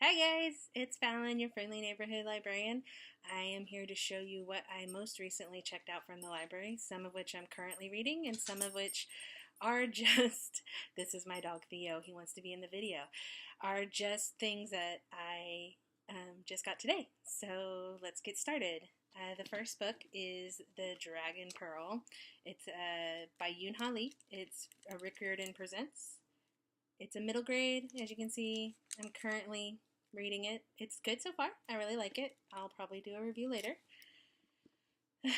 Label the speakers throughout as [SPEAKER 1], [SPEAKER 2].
[SPEAKER 1] Hi guys, it's Fallon, your friendly neighborhood librarian. I am here to show you what I most recently checked out from the library, some of which I'm currently reading and some of which are just, this is my dog Theo, he wants to be in the video, are just things that I just got today. So let's get started. The first book is The Dragon Pearl. It's by Yoon Ha Lee. It's a Rick Riordan Presents. It's a middle grade, as you can see. I'm currently reading it. It's good so far. I really like it. I'll probably do a review later.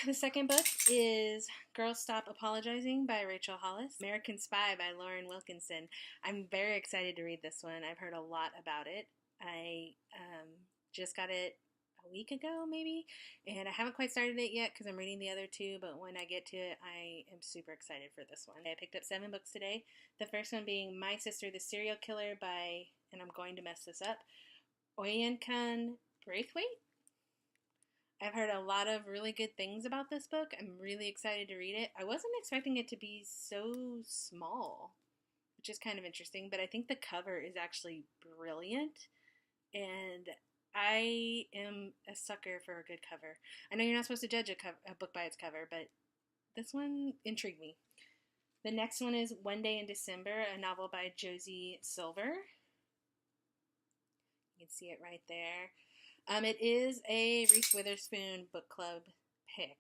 [SPEAKER 1] The second book is Girls Stop Apologizing by Rachel Hollis. American Spy by Lauren Wilkinson. I'm very excited to read this one. I've heard a lot about it. I just got it a week ago maybe, and I haven't quite started it yet because I'm reading the other two, but when I get to it, I am super excited for this one. I picked up 7 books today. The first one being My Sister the Serial Killer by, and I'm going to mess this up, Oyenkan Braithwaite. I've heard a lot of really good things about this book. I'm really excited to read it. I wasn't expecting it to be so small, which is kind of interesting, but I think the cover is actually brilliant, and I am a sucker for a good cover. I know you're not supposed to judge a book by its cover, but this one intrigued me. The next one is One Day in December, a novel by Josie Silver. You can see it right there. It is a Reese Witherspoon book club pick.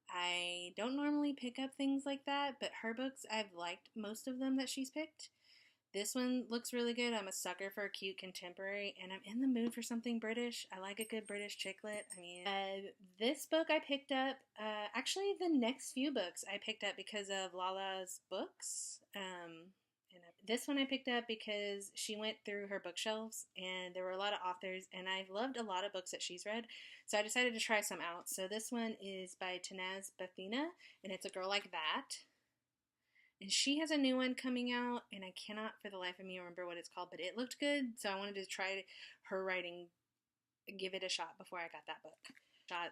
[SPEAKER 1] I don't normally pick up things like that, but her books, I've liked most of them that she's picked. This one looks really good. I'm a sucker for a cute contemporary, and I'm in the mood for something British. I like a good British chick lit. This book I picked up, actually the next few books I picked up because of Lala's books. This one I picked up because she went through her bookshelves, and there were a lot of authors, and I've loved a lot of books that she's read, so I decided to try some out. So this one is by Tanaz Bathina, and it's A Girl Like That. And she has a new one coming out, and I cannot for the life of me remember what it's called, but it looked good, so I wanted to try her writing, give it a shot before I got that book.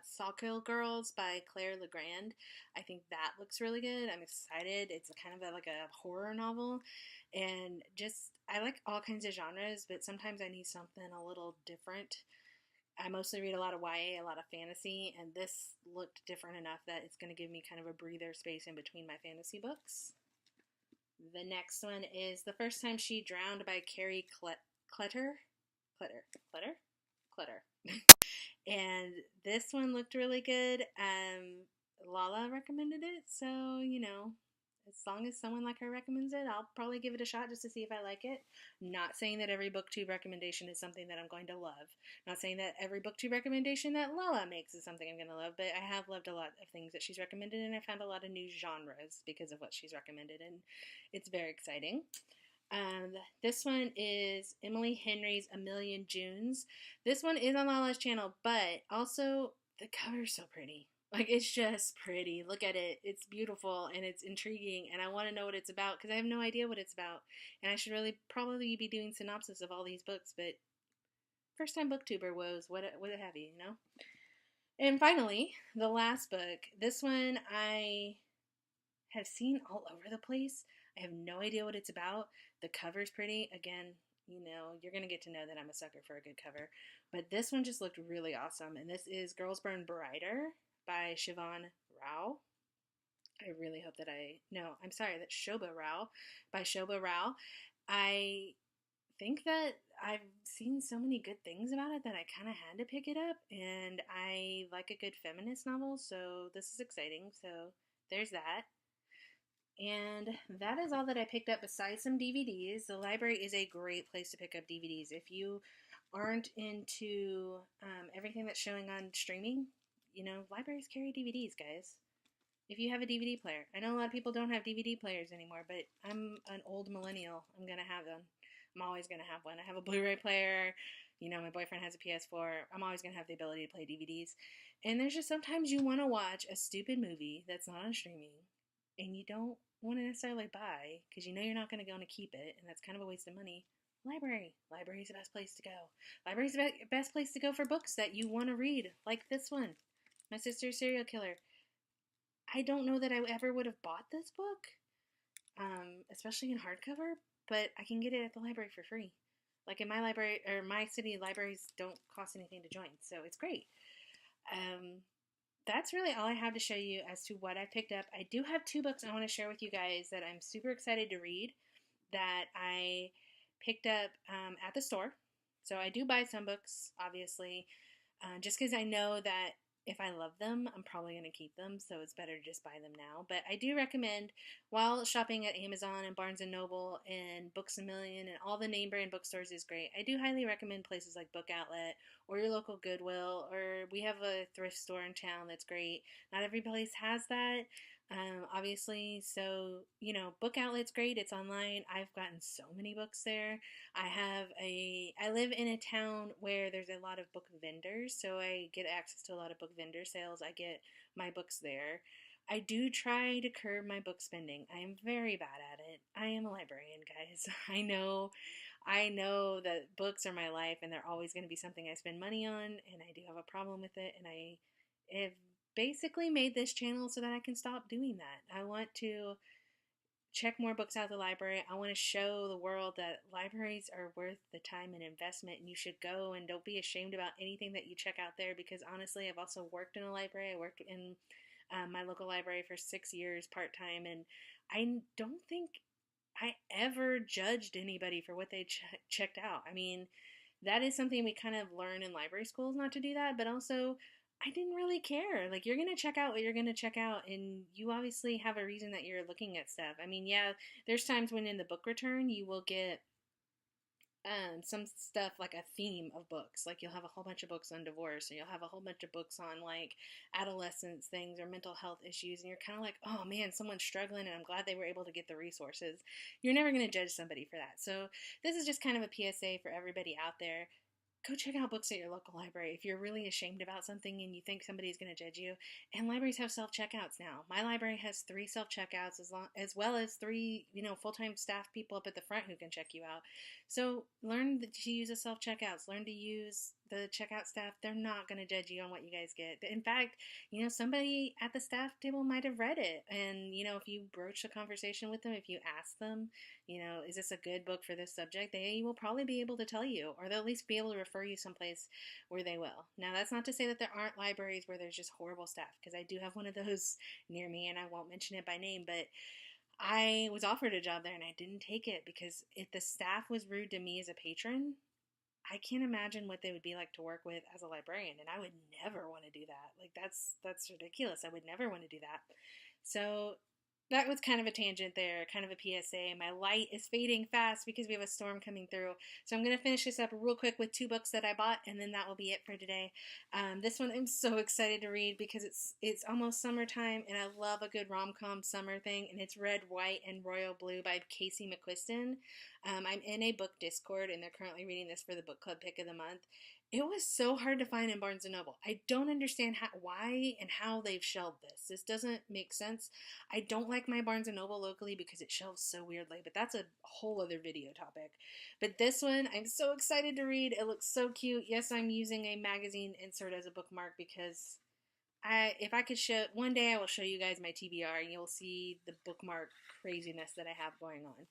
[SPEAKER 1] Sawkill Girls by Claire Legrand. I think that looks really good. I'm excited. It's kind of like a horror novel, and just, I like all kinds of genres, but sometimes I need something a little different. I mostly read a lot of YA, a lot of fantasy, and this looked different enough that it's going to give me kind of a breather space in between my fantasy books. The next one is The First Time She Drowned by Carrie Clutter. And this one looked really good. Lala recommended it, so, you know, as long as someone like her recommends it, I'll probably give it a shot just to see if I like it. Not saying that every booktube recommendation is something that I'm going to love. Not saying that every booktube recommendation that Lala makes is something I'm going to love, but I have loved a lot of things that she's recommended, and I found a lot of new genres because of what she's recommended, and it's very exciting. This one is Emily Henry's A Million Junes. This one is on Lala's channel, but also the cover's so pretty. Like, it's just pretty. Look at it. It's beautiful, and it's intriguing, and I want to know what it's about because I have no idea what it's about, and I should really probably be doing synopsis of all these books, but first time booktuber woes, what have you, you know? And finally, the last book. This one I have seen all over the place. I have no idea what it's about. The cover's pretty. Again, you know, you're going to get to know that I'm a sucker for a good cover. But this one just looked really awesome. And this is Girls Burn Brighter by Siobhan Rao. I really hope that that's Shobha Rao by Shobha Rao. I think that I've seen so many good things about it that I kind of had to pick it up. And I like a good feminist novel, so this is exciting. So there's that. And that is all that I picked up besides some DVDs. The library is a great place to pick up DVDs. If you aren't into everything that's showing on streaming, you know, libraries carry DVDs, guys. If you have a DVD player. I know a lot of people don't have DVD players anymore, but I'm an old millennial. I'm going to have them. I'm always going to have one. I have a Blu-ray player. You know, my boyfriend has a PS4. I'm always going to have the ability to play DVDs. And there's just sometimes you want to watch a stupid movie that's not on streaming, and you don't want to necessarily buy because you know you're not going to go and keep it, and that's kind of a waste of money. Library is the best place to go. Library is the best place to go for books that you want to read, like this one, My Sister's Serial Killer. I don't know that I ever would have bought this book, especially in hardcover, but I can get it at the library for free. Like in my library, or my city, libraries don't cost anything to join, so it's great. Um, that's really all I have to show you as to what I picked up. I do have 2 books I want to share with you guys that I'm super excited to read that I picked up at the store. So I do buy some books, obviously, just because I know that if I love them, I'm probably going to keep them, so it's better to just buy them now. But I do recommend, while shopping at Amazon and Barnes & Noble and Books A Million and all the name brand bookstores is great, I do highly recommend places like Book Outlet or your local Goodwill, or we have a thrift store in town that's great. Not every place has that. Obviously, so Book Outlet's great. It's online. I've gotten so many books there. I live in a town where there's a lot of book vendors, so I get access to a lot of book vendor sales. I get my books there. I do try to curb my book spending. I am very bad at it. I am a librarian, guys. I know that books are my life and they're always going to be something I spend money on, and I do have a problem with it, and I have basically made this channel so that I can stop doing that. I want to check more books out of the library. I want to show the world that libraries are worth the time and investment, and you should go, and don't be ashamed about anything that you check out there, because honestly, I've also worked in a library. I worked in my local library for 6 years part-time, and I don't think I ever judged anybody for what they checked out. I mean, that is something we kind of learn in library schools, not to do that, but also I didn't really care. Like, you're going to check out what you're going to check out, and you obviously have a reason that you're looking at stuff. I mean, yeah, there's times when in the book return you will get some stuff like a theme of books. Like, you'll have a whole bunch of books on divorce, or you'll have a whole bunch of books on like adolescence things or mental health issues, and you're kind of like, oh man, someone's struggling, and I'm glad they were able to get the resources. You're never going to judge somebody for that. So this is just kind of a PSA for everybody out there. Go check out books at your local library. If you're really ashamed about something and you think somebody's going to judge you, and libraries have self-checkouts now. My library has 3 self-checkouts, as well as 3 full-time staff people up at the front who can check you out. So learn to use the self-checkouts. Learn to use the checkout staff. They're not going to judge you on what you guys get. In fact, somebody at the staff table might have read it, and if you broach the conversation with them, if you ask them, is this a good book for this subject, they will probably be able to tell you, or they'll at least be able to refer you someplace where they will. Now, that's not to say that there aren't libraries where there's just horrible staff, because I do have one of those near me, and I won't mention it by name, but I was offered a job there and I didn't take it because if the staff was rude to me as a patron, I can't imagine what they would be like to work with as a librarian, and I would never want to do that. Like, that's ridiculous. I would never want to do that. So that was kind of a tangent there, kind of a PSA. My light is fading fast because we have a storm coming through. So I'm going to finish this up real quick with 2 books that I bought, and then that will be it for today. This one I'm so excited to read because it's almost summertime, and I love a good rom-com summer thing, and it's Red, White, and Royal Blue by Casey McQuiston. I'm in a book Discord, and they're currently reading this for the book club pick of the month. It was so hard to find in Barnes & Noble. I don't understand why and how they've shelved this. This doesn't make sense. I don't like my Barnes & Noble locally because it shelves so weirdly, but that's a whole other video topic. But this one, I'm so excited to read. It looks so cute. Yes, I'm using a magazine insert as a bookmark because if I could show, one day I will show you guys my TBR and you'll see the bookmark craziness that I have going on.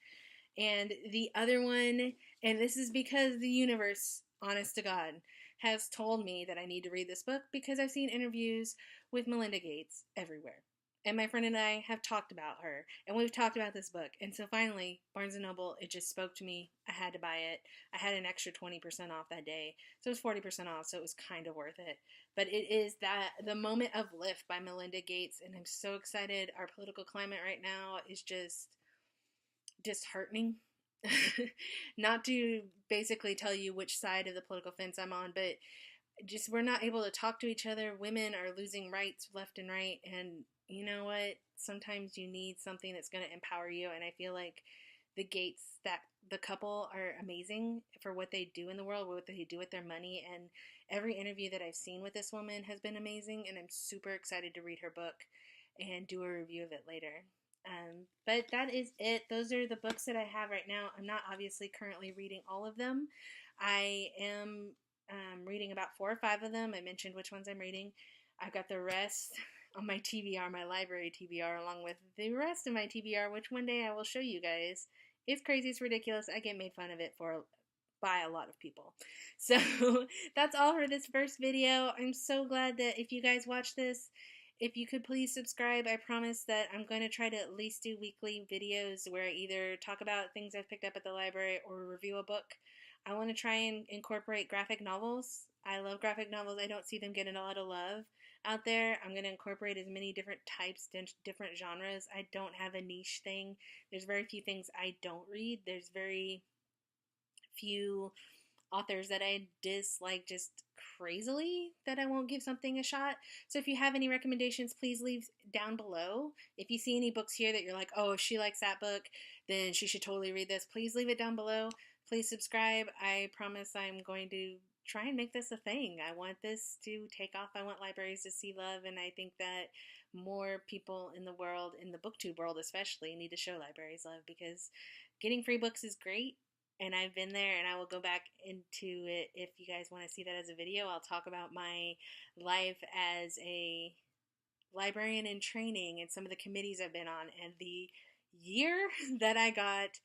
[SPEAKER 1] And the other one, and this is because the universe, honest to God, has told me that I need to read this book because I've seen interviews with Melinda Gates everywhere. And my friend and I have talked about her, and we've talked about this book. And so finally, Barnes & Noble, it just spoke to me. I had to buy it. I had an extra 20% off that day, so it was 40% off, so it was kind of worth it. But it is The Moment of Lift by Melinda Gates, and I'm so excited. Our political climate right now is just disheartening. Not to basically tell you which side of the political fence I'm on, but just we're not able to talk to each other. Women are losing rights left and right, and you know what? Sometimes you need something that's going to empower you, and I feel like the Gates, that the couple, are amazing for what they do in the world, what they do with their money, and every interview that I've seen with this woman has been amazing, and I'm super excited to read her book and do a review of it later. But that is it. Those are the books that I have right now. I'm not obviously currently reading all of them. I am reading about 4 or 5 of them. I mentioned which ones I'm reading. I've got the rest on my TBR, my library TBR, along with the rest of my TBR, which one day I will show you guys. It's crazy. It's ridiculous. I get made fun of it for by a lot of people. So that's all for this first video. I'm so glad that if you guys watch this, if you could please subscribe. I promise that I'm going to try to at least do weekly videos where I either talk about things I've picked up at the library or review a book. I want to try and incorporate graphic novels. I love graphic novels. I don't see them getting a lot of love out there. I'm going to incorporate as many different types, different genres. I don't have a niche thing. There's very few things I don't read. There's very few authors that I dislike just crazily that I won't give something a shot. So if you have any recommendations, please leave down below. If you see any books here that you're like, oh, if she likes that book, then she should totally read this, please leave it down below. Please subscribe. I promise I'm going to try and make this a thing. I want this to take off. I want libraries to see love, and I think that more people in the world, in the booktube world especially, need to show libraries love, because getting free books is great, and I've been there, and I will go back into it if you guys want to see that as a video. I'll talk about my life as a librarian in training and some of the committees I've been on, and the year that I got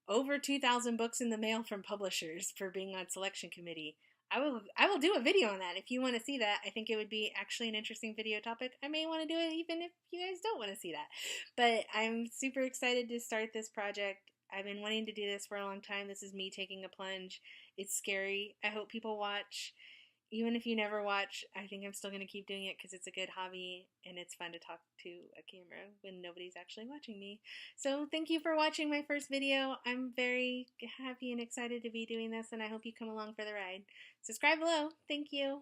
[SPEAKER 1] over 2,000 books in the mail from publishers for being on selection committee. I will do a video on that if you want to see that. I think it would be actually an interesting video topic. I may want to do it even if you guys don't want to see that. But I'm super excited to start this project. I've been wanting to do this for a long time. This is me taking a plunge. It's scary. I hope people watch. Even if you never watch, I think I'm still going to keep doing it because it's a good hobby and it's fun to talk to a camera when nobody's actually watching me. So thank you for watching my first video. I'm very happy and excited to be doing this, and I hope you come along for the ride. Subscribe below. Thank you.